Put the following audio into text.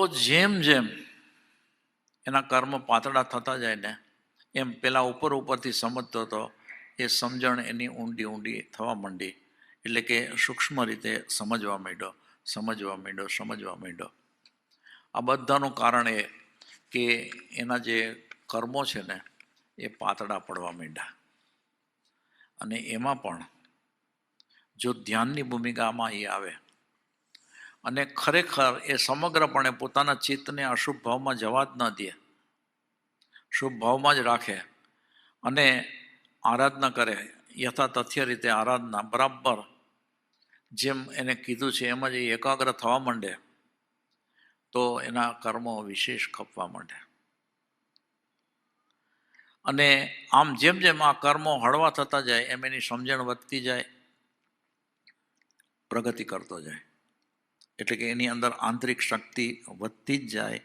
જેમ જેમ એના કર્મ પાતળા થતા જાય ને એમ પેલા ઉપરથી સમજતો હતો, એ સમજણ એની ઊંડી થવા માંડી. એટલે કે સૂક્ષ્મ રીતે સમજવા માંડ્યો. આ બધાનું કારણ એ કે એના જે કર્મો છે ને એ પાતળા પડવા માંડ્યા. અને એમાં પણ જો ધ્યાનની ભૂમિકામાં એ આવે અને ખરેખર એ સમગ્રપણે પોતાના ચિત્તને અશુભ ભાવમાં જવા જ ન દે, શુભ ભાવમાં જ રાખે અને આરાધના કરે, યથાતથ્ય રીતે આરાધના બરાબર જેમ એને કીધું છે એમ જ એકાગ્ર થવા માંડે, તો એના કર્મો વિશેષ ખપવા માંડે. અને આમ જેમ જેમ આ કર્મો હળવા થતા જાય એમ એની સમજણ વધતી જાય, પ્રગતિ કરતો જાય. એટલે કે એની અંદર આંતરિક શક્તિ વધતી જ જાય.